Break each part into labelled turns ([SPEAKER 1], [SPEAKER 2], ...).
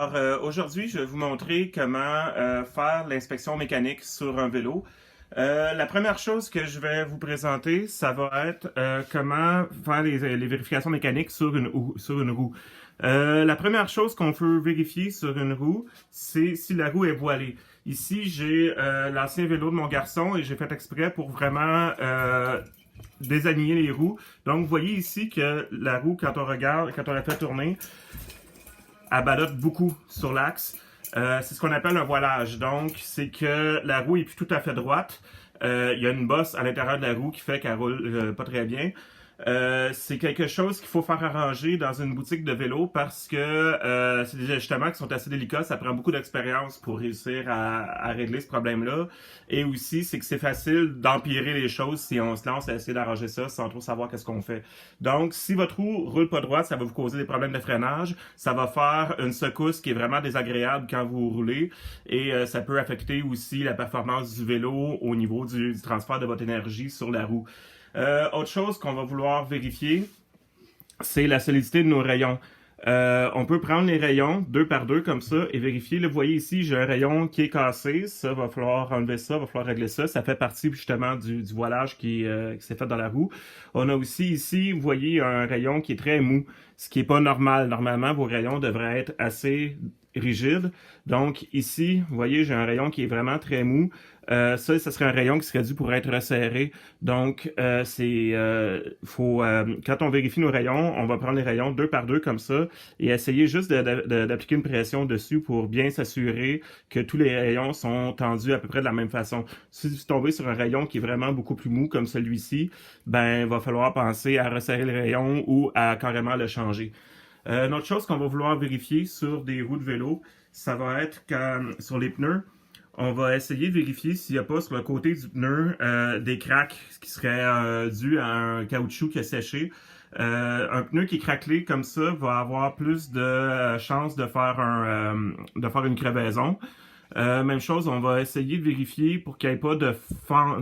[SPEAKER 1] Alors, aujourd'hui, je vais vous montrer comment faire l'inspection mécanique sur un vélo. La première chose que je vais vous présenter, ça va être comment faire les vérifications mécaniques sur une roue. La première chose qu'on peut vérifier sur une roue, c'est si la roue est voilée. Ici, j'ai l'ancien vélo de mon garçon et j'ai fait exprès pour vraiment désaligner les roues. Donc, vous voyez ici que la roue, quand on regarde, quand on la fait tourner, elle ballotte beaucoup sur l'axe. C'est ce qu'on appelle un voilage. Donc, c'est que la roue est plus tout à fait droite. Il y a une bosse à l'intérieur de la roue qui fait qu'elle roule pas très bien. C'est quelque chose qu'il faut faire arranger dans une boutique de vélo parce que c'est des ajustements qui sont assez délicats. Ça prend beaucoup d'expérience pour réussir à régler ce problème-là. Et aussi, c'est que c'est facile d'empirer les choses si on se lance à essayer d'arranger ça sans trop savoir qu'est-ce qu'on fait. Donc, si votre roue roule pas droite, ça va vous causer des problèmes de freinage. Ça va faire une secousse qui est vraiment désagréable quand vous roulez. Et ça peut affecter aussi la performance du vélo au niveau du transfert de votre énergie sur la roue. Autre chose qu'on va vouloir vérifier, c'est la solidité de nos rayons. On peut prendre les rayons 2 par 2 comme ça et vérifier. Là, vous voyez ici, j'ai un rayon qui est cassé. Ça, va falloir enlever ça, va falloir régler ça. Ça fait partie justement du voilage qui s'est fait dans la roue. On a aussi ici, vous voyez, un rayon qui est très mou, ce qui n'est pas normal. Normalement, vos rayons devraient être assez rigides. Donc ici, vous voyez, j'ai un rayon qui est vraiment très mou. Ça serait un rayon qui serait dû pour être resserré. Donc, quand on vérifie nos rayons, on va prendre les rayons 2 par 2 comme ça et essayer juste d'appliquer une pression dessus pour bien s'assurer que tous les rayons sont tendus à peu près de la même façon. Si vous tombez sur un rayon qui est vraiment beaucoup plus mou comme celui-ci, ben, il va falloir penser à resserrer le rayon ou à carrément le changer. Une autre chose qu'on va vouloir vérifier sur des roues de vélo, ça va être sur les pneus, on va essayer de vérifier s'il n'y a pas sur le côté du pneu des cracks, ce qui serait dû à un caoutchouc qui a séché. Un pneu qui est craquelé comme ça va avoir plus de chances de faire une crevaison. Même chose, on va essayer de vérifier pour qu'il n'y ait pas de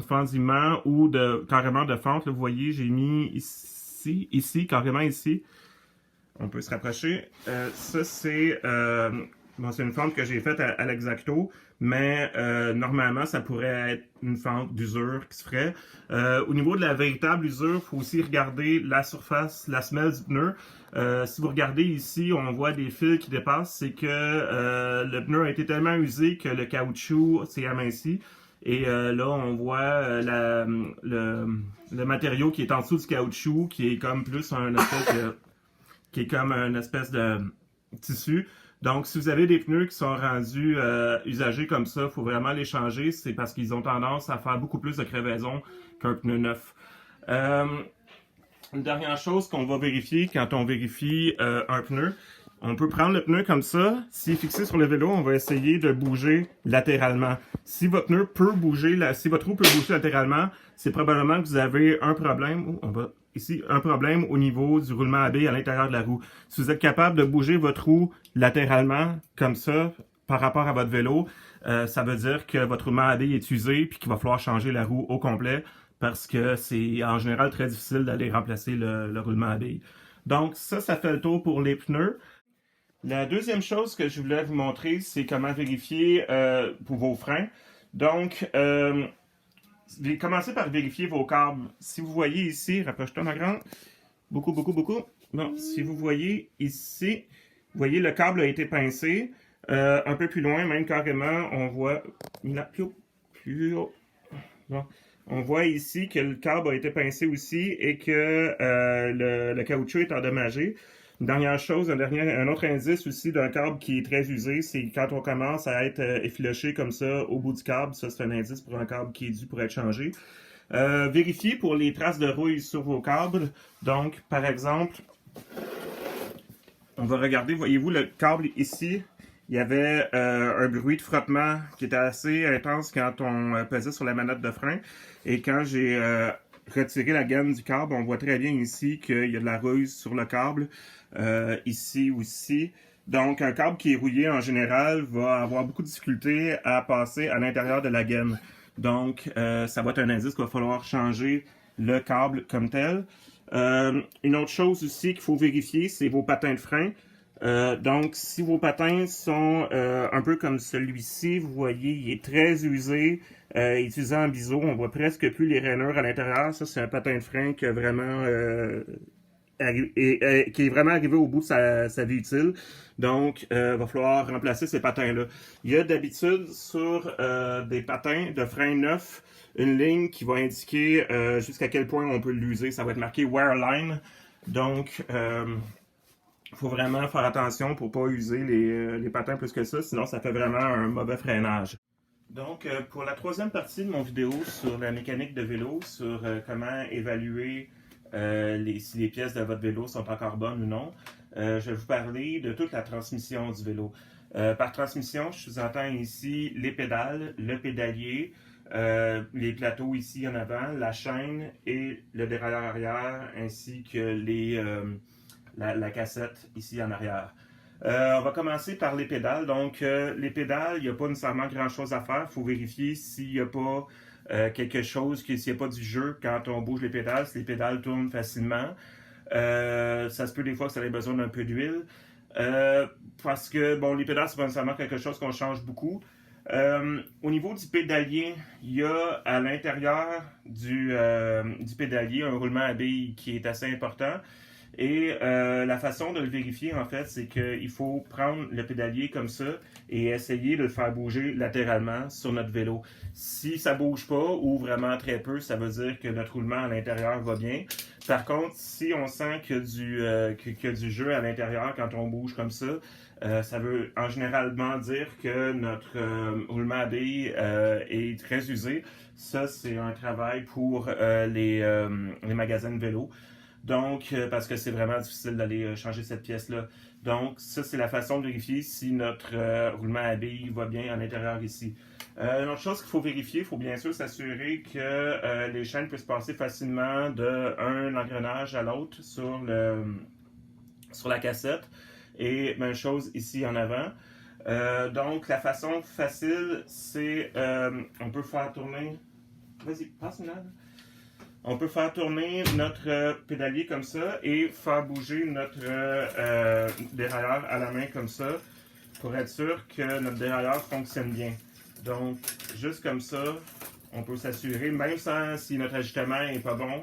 [SPEAKER 1] fendillement ou carrément de fente. Là, vous voyez, j'ai mis ici, carrément ici. On peut se rapprocher. Ça, c'est une fente que j'ai faite à l'exacto, mais normalement, ça pourrait être une fente d'usure qui se ferait. Au niveau de la véritable usure, il faut aussi regarder la surface, la semelle du pneu. Si vous regardez ici, on voit des fils qui dépassent. C'est que le pneu a été tellement usé que le caoutchouc s'est aminci. Et là, on voit le matériau qui est en dessous du caoutchouc, qui est comme plus un espèce de tissu. Donc, si vous avez des pneus qui sont rendus usagés comme ça, il faut vraiment les changer. C'est parce qu'ils ont tendance à faire beaucoup plus de crevaisons qu'un pneu neuf. Une dernière chose qu'on va vérifier quand on vérifie un pneu, on peut prendre le pneu comme ça. S'il est fixé sur le vélo, on va essayer de bouger latéralement. Si votre pneu peut bouger, si votre roue peut bouger latéralement, c'est probablement que vous avez un problème. Ici, un problème au niveau du roulement à billes à l'intérieur de la roue. Si vous êtes capable de bouger votre roue latéralement, comme ça, par rapport à votre vélo, ça veut dire que votre roulement à billes est usé puis qu'il va falloir changer la roue au complet parce que c'est en général très difficile d'aller remplacer le roulement à billes. Donc ça fait le tour pour les pneus. La deuxième chose que je voulais vous montrer, c'est comment vérifier pour vos freins. Donc, commencez par vérifier vos câbles. Si vous voyez ici, rapproche-toi ma grande, beaucoup. Bon, si vous voyez ici, vous voyez le câble a été pincé. Un peu plus loin, même carrément, on voit plus haut. Bon. On voit ici que le câble a été pincé aussi et que le caoutchouc est endommagé. Une dernière chose, un autre indice aussi d'un câble qui est très usé, c'est quand on commence à être effiloché comme ça au bout du câble. Ça, c'est un indice pour un câble qui est dû pour être changé. Vérifiez pour les traces de rouille sur vos câbles. Donc, par exemple, on va regarder, voyez-vous, le câble ici, il y avait un bruit de frottement qui était assez intense quand on pesait sur la manette de frein. Et quand j'ai retiré la gaine du câble, on voit très bien ici qu'il y a de la rouille sur le câble, ici aussi. Donc, un câble qui est rouillé en général va avoir beaucoup de difficulté à passer à l'intérieur de la gaine. Donc, ça va être un indice qu'il va falloir changer le câble comme tel. Une autre chose aussi qu'il faut vérifier, c'est vos patins de frein. Donc, si vos patins sont un peu comme celui-ci, vous voyez, il est très usé, utilisé en biseau, on voit presque plus les rainures à l'intérieur. Ça, c'est un patin de frein qui a vraiment qui est vraiment arrivé au bout de sa vie utile. Donc, va falloir remplacer ces patins-là. Il y a d'habitude sur des patins de frein neufs une ligne qui va indiquer jusqu'à quel point on peut l'user. Ça va être marqué wear line. Donc, il faut vraiment faire attention pour pas user les patins plus que ça, sinon ça fait vraiment un mauvais freinage. Donc, pour la troisième partie de mon vidéo sur la mécanique de vélo, sur comment évaluer si les pièces de votre vélo sont encore bonnes ou non, je vais vous parler de toute la transmission du vélo. Par transmission, je sous-entends ici les pédales, le pédalier, les plateaux ici en avant, la chaîne et le dérailleur arrière, ainsi que la cassette ici en arrière. On va commencer par les pédales. Donc, les pédales, il n'y a pas nécessairement grand-chose à faire. Il faut vérifier s'il n'y a pas quelque chose, s'il n'y a pas du jeu quand on bouge les pédales, si les pédales tournent facilement. Ça se peut des fois que ça ait besoin d'un peu d'huile. Parce que, bon, les pédales, c'est pas nécessairement quelque chose qu'on change beaucoup. Au niveau du pédalier, il y a à l'intérieur du pédalier un roulement à billes qui est assez important. Et la façon de le vérifier, en fait, c'est qu'il faut prendre le pédalier comme ça et essayer de le faire bouger latéralement sur notre vélo. Si ça bouge pas ou vraiment très peu, ça veut dire que notre roulement à l'intérieur va bien. Par contre, si on sent qu'il y a du jeu à l'intérieur quand on bouge comme ça, ça veut en généralement dire que notre roulement à billes est très usé. Ça, c'est un travail pour les magasins de vélo. Donc, parce que c'est vraiment difficile d'aller changer cette pièce-là. Donc, ça, c'est la façon de vérifier si notre roulement à billes va bien à l'intérieur ici. Une autre chose qu'il faut vérifier, il faut bien sûr s'assurer que les chaînes puissent passer facilement d'un engrenage à l'autre sur la cassette. Et même chose ici en avant. Donc, la façon facile, c'est on peut faire tourner. Vas-y, passe-moi. On peut faire tourner notre pédalier comme ça et faire bouger notre dérailleur à la main comme ça pour être sûr que notre dérailleur fonctionne bien. Donc, juste comme ça, on peut s'assurer, même si notre ajustement n'est pas bon,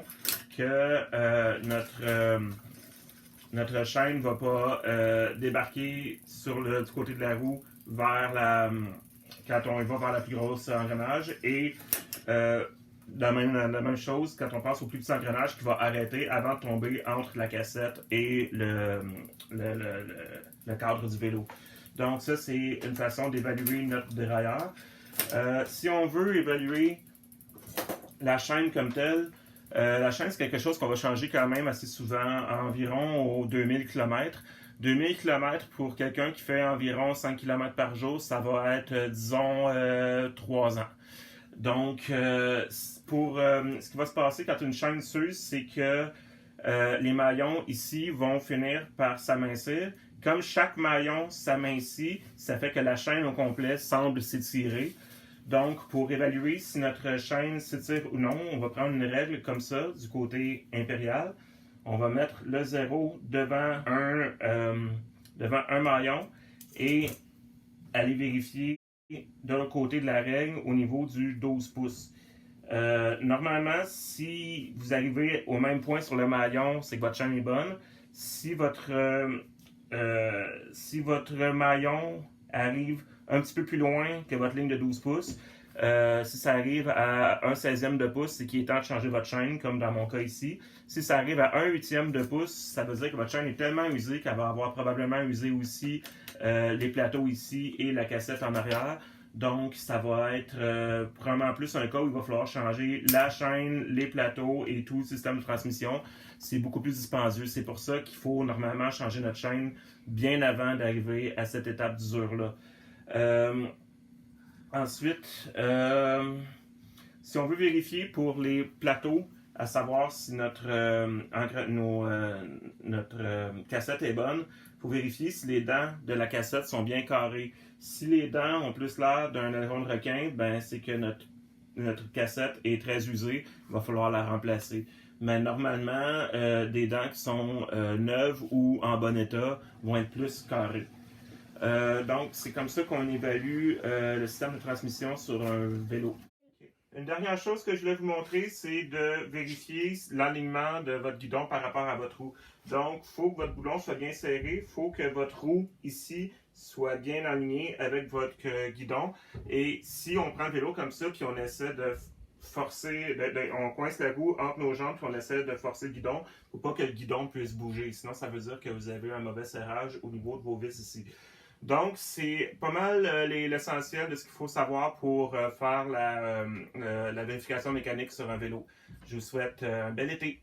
[SPEAKER 1] que notre chaîne ne va pas débarquer du côté de la roue quand on va vers la plus grosse engrenage et la même chose quand on passe au plus petit engrenage qui va arrêter avant de tomber entre la cassette et le cadre du vélo. Donc ça, c'est une façon d'évaluer notre dérailleur. Si on veut évaluer la chaîne comme telle, la chaîne, c'est quelque chose qu'on va changer quand même assez souvent, environ aux 2000 km. 2000 km pour quelqu'un qui fait environ 5 km par jour, ça va être, disons, 3 ans. Donc, ce qui va se passer quand une chaîne s'use, c'est que les maillons ici vont finir par s'amincir. Comme chaque maillon s'amincit, ça fait que la chaîne au complet semble s'étirer. Donc, pour évaluer si notre chaîne s'étire ou non, on va prendre une règle comme ça du côté impérial. On va mettre le 0 devant un maillon et aller vérifier d'un côté de la règle au niveau du 12 pouces. Normalement, si vous arrivez au même point sur le maillon, c'est que votre chaîne est bonne. Si votre maillon arrive un petit peu plus loin que votre ligne de 12 pouces, si ça arrive à 1/16e de pouce, c'est qu'il est temps de changer votre chaîne, comme dans mon cas ici. Si ça arrive à 1/8e de pouce, ça veut dire que votre chaîne est tellement usée qu'elle va avoir probablement usé aussi les plateaux ici et la cassette en arrière. Donc, ça va être probablement plus un cas où il va falloir changer la chaîne, les plateaux et tout le système de transmission. C'est beaucoup plus dispendieux. C'est pour ça qu'il faut normalement changer notre chaîne bien avant d'arriver à cette étape d'usure-là. Ensuite, si on veut vérifier pour les plateaux, à savoir si notre cassette est bonne, il faut vérifier si les dents de la cassette sont bien carrées. Si les dents ont plus l'air d'un aileron de requin, ben c'est que notre cassette est très usée, il va falloir la remplacer. mais normalement, des dents qui sont neuves ou en bon état vont être plus carrées. Donc, c'est comme ça qu'on évalue le système de transmission sur un vélo. Une dernière chose que je voulais vous montrer, c'est de vérifier l'alignement de votre guidon par rapport à votre roue. Donc, il faut que votre boulon soit bien serré, il faut que votre roue ici soit bien alignée avec votre guidon. Et si on prend le vélo comme ça, puis on essaie de forcer, on coince la roue entre nos jambes, puis on essaie de forcer le guidon, il ne faut pas que le guidon puisse bouger. Sinon, ça veut dire que vous avez un mauvais serrage au niveau de vos vis ici. Donc, c'est pas mal l'essentiel de ce qu'il faut savoir pour faire la vérification mécanique sur un vélo. Je vous souhaite un bel été.